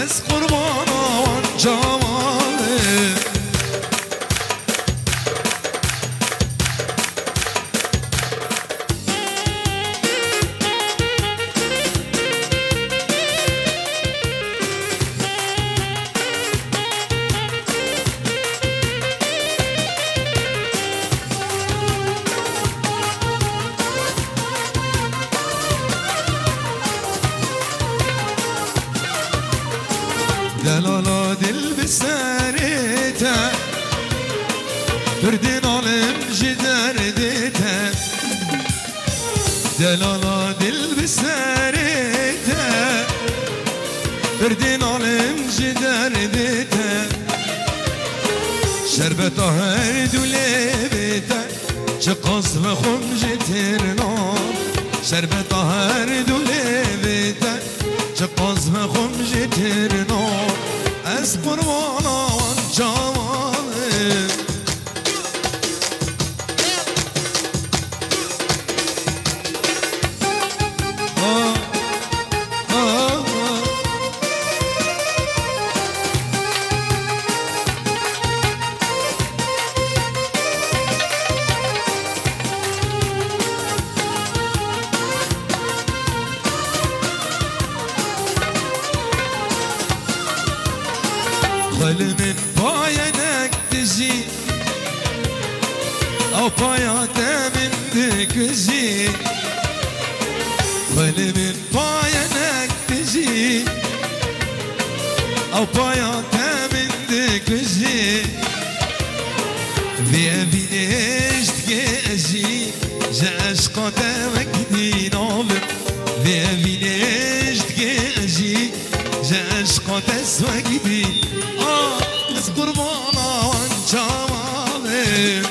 از قربان جماله دلالا دل بسرته بردين عالم جدر ديته دلالا دل بسرته بردين عالم جدر ديته شربته هر دوله بيته چه قصب خم جترنام شربته هر دوله بيته چه قصب خم جترنام از قربان جماله خل من پایانک تجی او پایات من دکجی خل من پایانک تجی او پایات من دکجی وی بینشت گجی جشقات وقتی نامم وی بینشت گجی جشقات وقتی از قربان جماله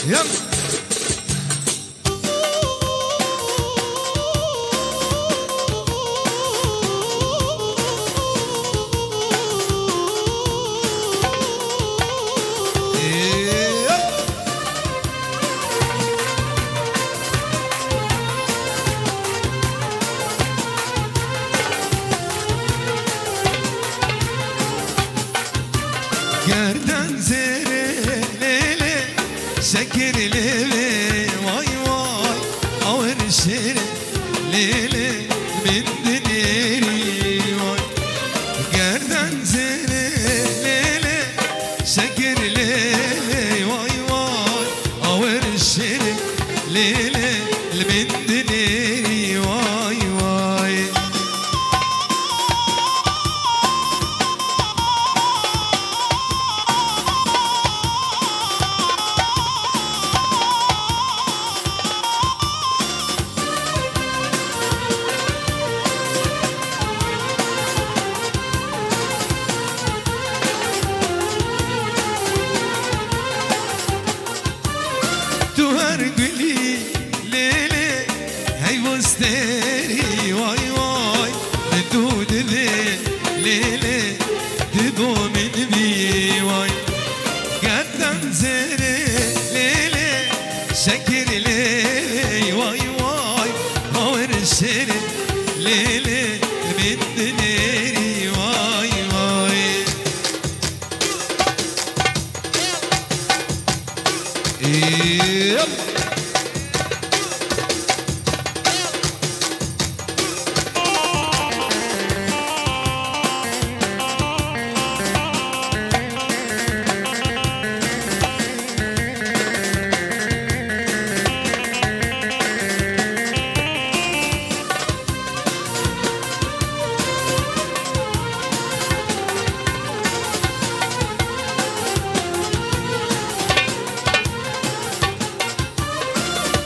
يلا گردن زره لیلی شکر لیلی وای وای آور شیر لیلی من دنیری وای گردن زره لیلی شکر لیلی وای وای آور شیر لیلی من دنیری وای وای مستري واي واي ندود ذي ليلي تبو من بي واي قدم زري ليلي شكر ليلي واي واي هور الشري ليلي من دنيري واي واي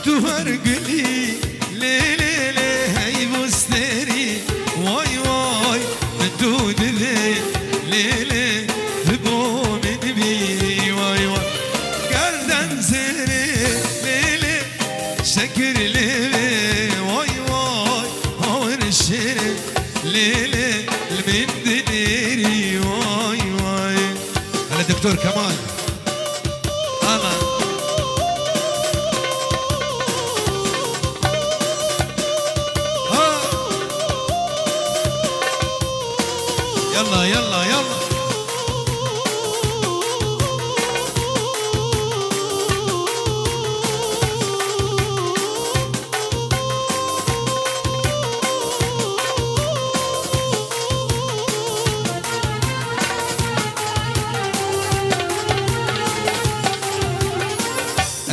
ورقلي ليلي لي هاي بستري واي واي مدود ذي ليلي تبو من بي واي واي قردن زري ليلي شكر ليلي واي واي هور الشري ليلي من دنيري واي واي هلا دكتور كمال أمان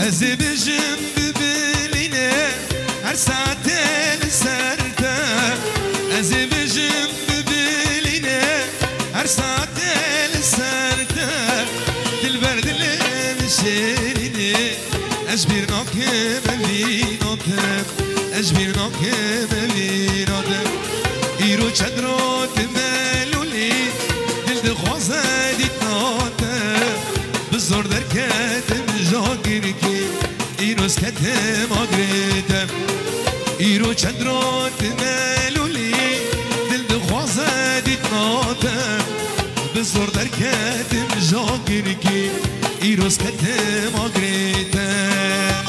ازي بجم ببلينه هر ساعتين سرته ازي بجم ببلينه هر ساعتين سرته دلبرد لمشيني اجبر ناكم بیناتم اجبر ناكم بیناتم ایرو چدرات ملولی دل دخوازه دیتناتم بزرگ در کتم جاگر که ایروز کتم آگریدم ایرو چدرات ملولی دل دخوازه دیتناتم بزرگ در کتم جاگر که ایروز کتم آگریدم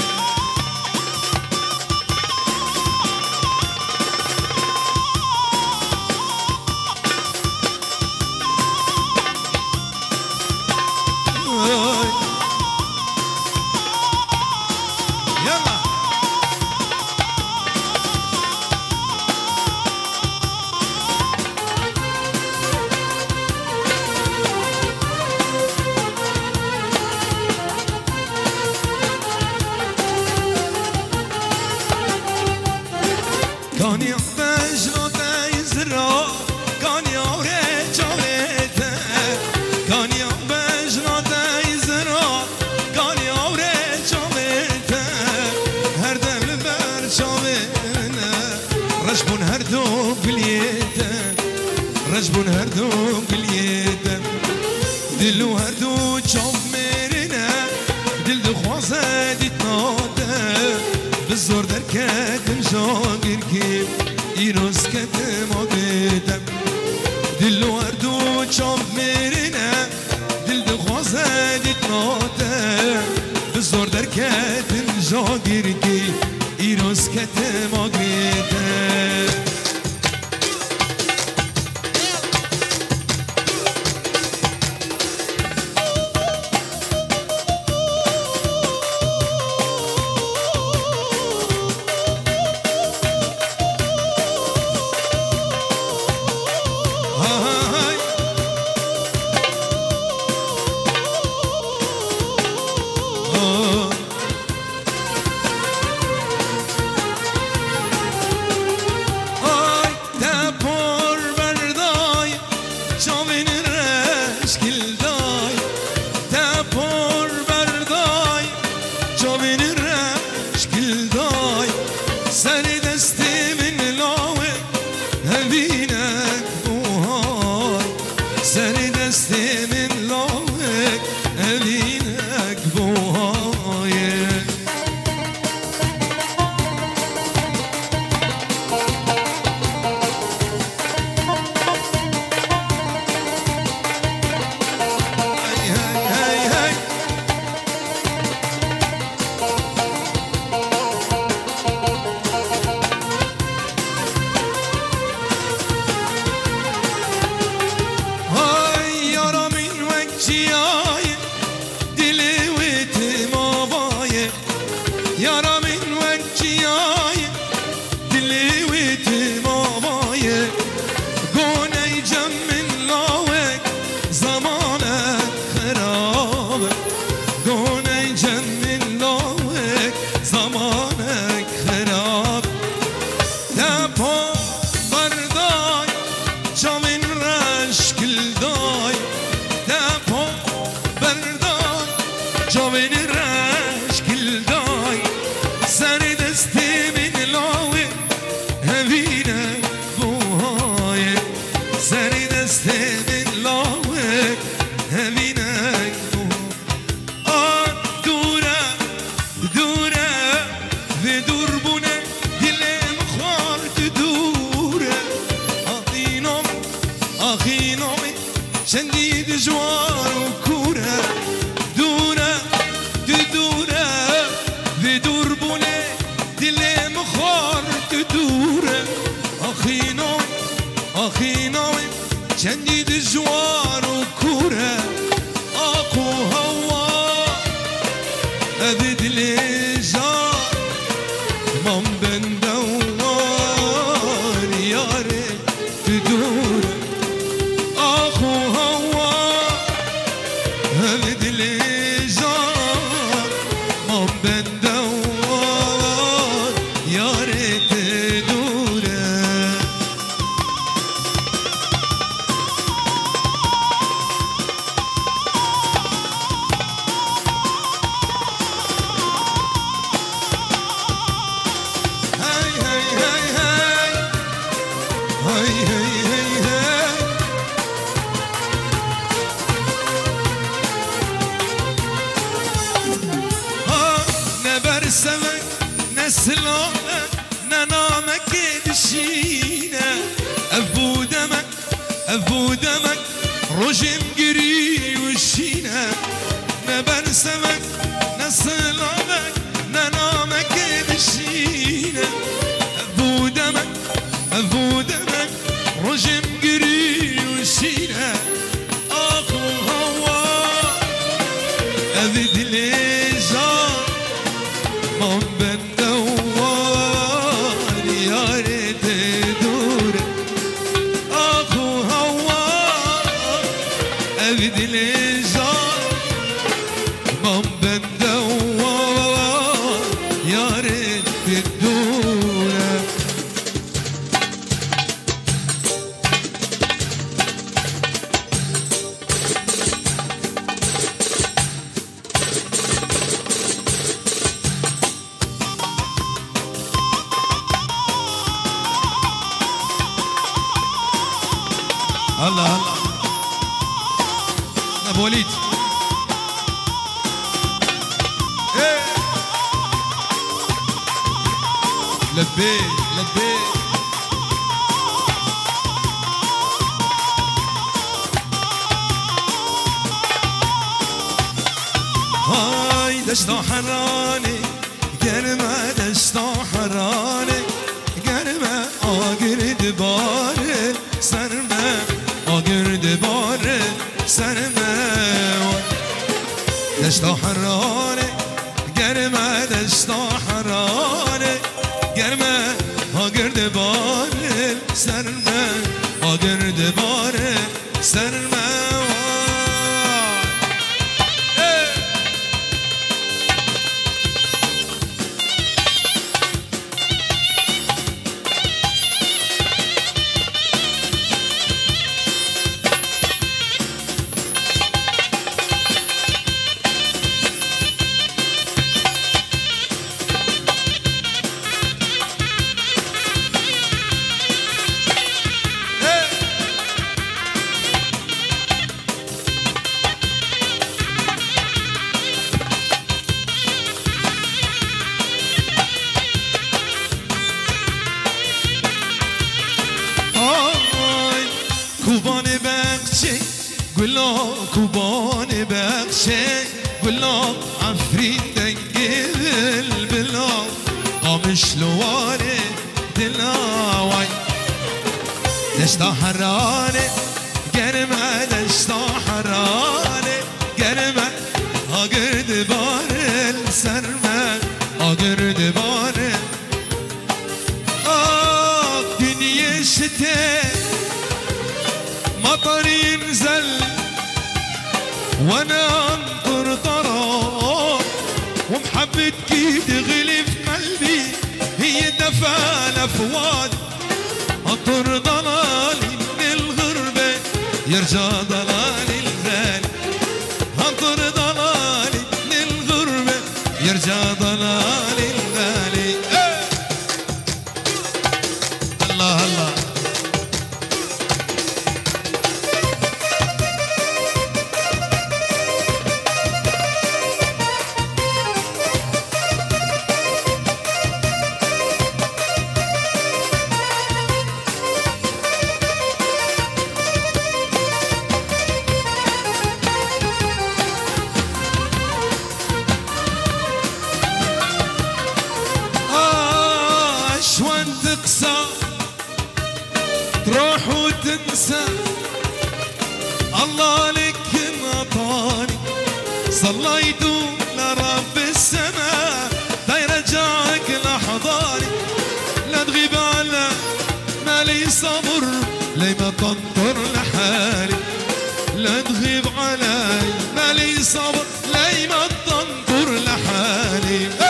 کانی بجنو دیزرا کانی آوره چاویته کانی بجنو دیزرا کانی آوره چاویته هر دم لبر چاوینه رجبون هر دو بلیته رجبون هر دو بلیته دلو هر دو چاو میرینه دل دخوازه دیتناده بزور در کتم جاگر که ایروز کتم آگریدم دلو هر دو چاو میرینه دل دخوازه دیتناده بزور در کتم جاگر که ایروز کتم آگریدم بندور يا ريت دوره. هاي هاي هاي هاي هاي هاي هاي هاي نبرسمك نسلانك ننامك دشينا أبو دمك أبو دمك رجم قري وشينا نبرسمك نسلانك ننامك دشينا أبو دمك أبو دمك رجم قري وشينا أخو هوا أبد ليجار من بندور يا ريت دوره. أخو هوا أبد ليجار من بندور يا ريت دوره. هلا هلا ابو وليد. ايه لبيك لبيك. هاي دشتا حراني قرمه دشتا حراني قرمه آقرد باره سرمه آقرد باره سرمه دشتا حراني قرمه دشتا حراني قرمه آقرد باره سرمه آقرد باره سرمه. كوباني بخشي قلاب كوباني بخشي قلاب عفرين دنقل بلاب قامش لواري دلاوي دشتا حراني قرمه دشتا حراني قرمه آقرد بارل سرمه آقرد بارل دنيا شتاء مطر ينزل وانا انطر طراب ومحبتك تغلي في قلبي هي دفى الافواد انطر ضلالي من الغربة يرجع ضلالي الغالي انطر ضلالي من الغربة يرجع ضلالي الغالي. الله الله حالي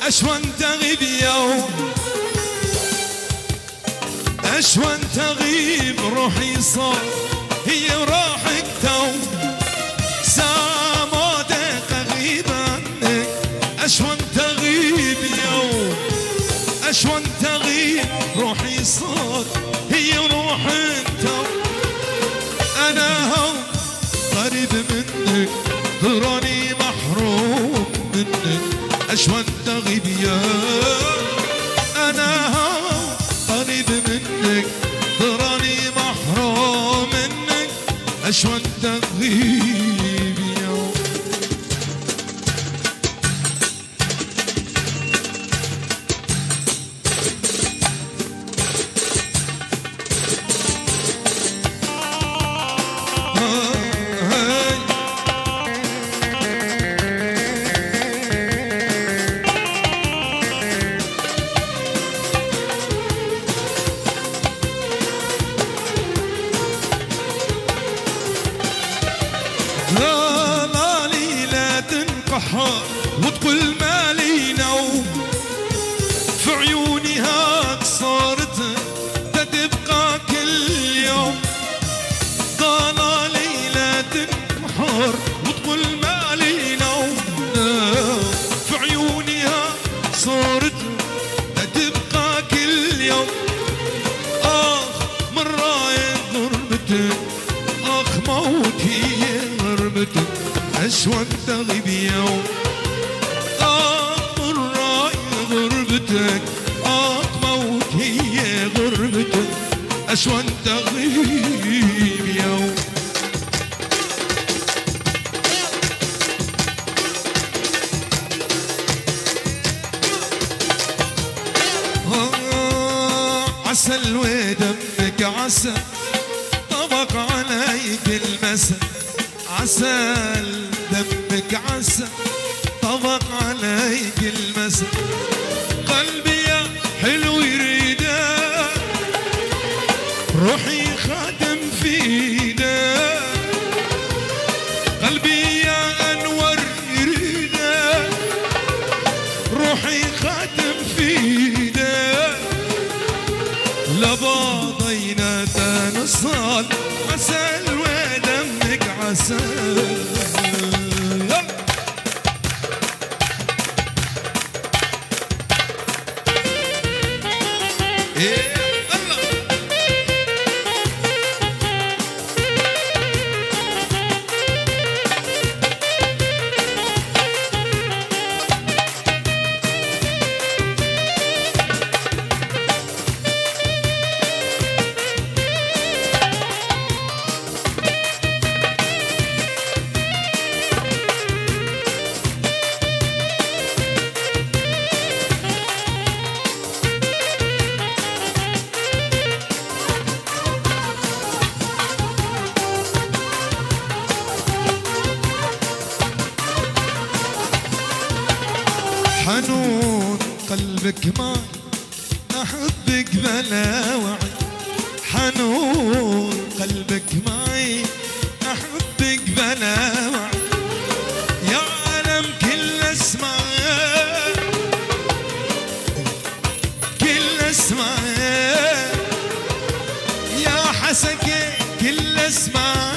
أشوان تغيب يوم أشوان تغيب روحي صار هي راحك تو ساعة ما تغيب عنك أشوان تغيب يوم أشوان تغيب روحي صار هي روحك تو أنا هو قريب منك تراني محروم منك أشوان تغيب يا أنا قريب منك تراني محروم منك أشوان تغيب يا وتقول مالي نوم في عيوني هاك صارت تبقى كل يوم ضانا ليلة نحر وتقول مالي نوم في عيوني هاك صارت تبقى كل يوم من راية غربتك موت هي غربتك أشوان تغيب يوم من راية غربتك موت هي غربتك أشوان تغيب يوم عسل ودمك عسل طبق عليك المسا عسل دمك عسل طبق عليك المسا قلبي يا حلو يريدك روحي خاتم فيدك قلبي يا أنور يريدك روحي خاتم فيدك لباضينا تنصال عسل ودمك عسل حنون قلبك معي أحبك بلا وعي حنون قلبك معي أحبك بلا وعي يا عالم كل اسمع كل اسمع يا حسكي كل اسمع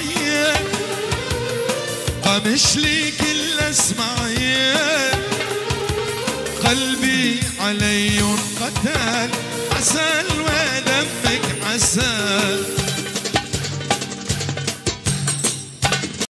قمش لي كل اسمع قلبي علي قتل عسل